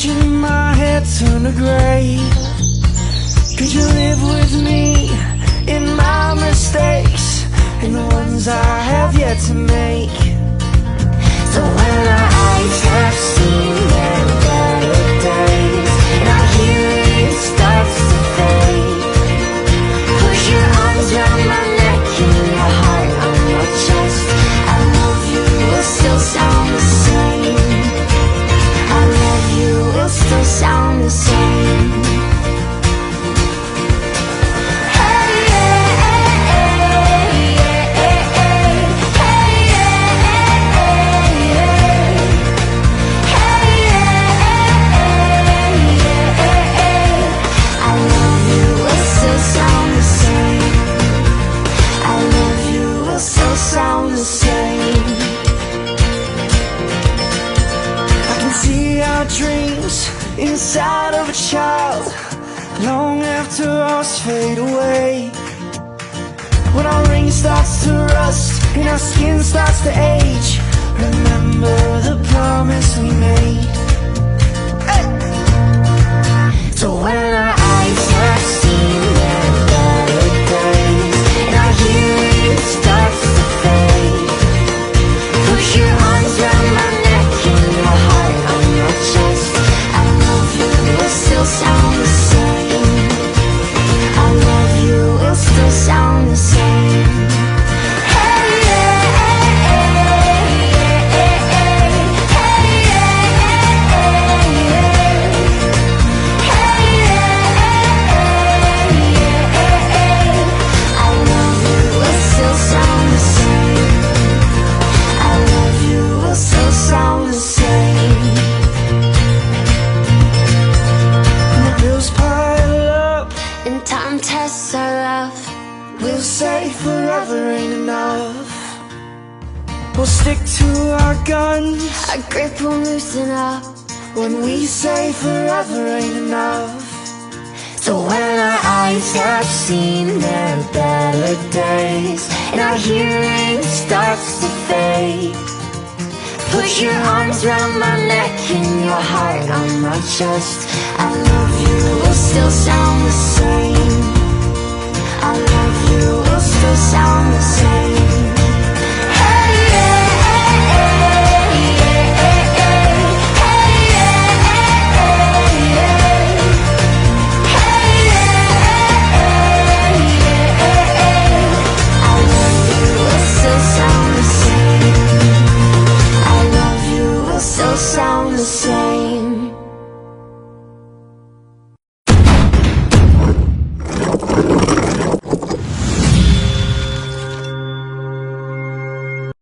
vision in my head turn to gray. Could you live with me in my mistakes and the ones I have yet to make? So when our eyes have seen their better days and our hearing starts to fade, put your arms around my neck and your heart on your chest. I love you will still sound the same. I love you will still sound the same. Dreams inside of a child, long after ours fade away. When our ring starts to rust and our skin starts to age, remember the promise we made. Hey! So when our eyes have seen their better days and our hearing starts to fade, put your arms around my neck and your heart on your chest. I love you will still sound the same. I love you will still sound the same. Hey, yeah, hey, yeah, yeah, hey, yeah, hey, yeah. I love you will still sound the same. I love you will still sound the same. And time tests our love. We'll say forever ain't enough. We'll stick to our guns. Our grip won't loosen up when we say forever ain't enough. So when our eyes have seen their better days and our hearing starts to fade, put your arms around my neck and your heart on my chest. I love you will still sound the same. I love you will still sound the same. Hey, yeah, hey, yeah, hey, yeah, hey, yeah. I love you will still sound the same. I love you will still sound the same.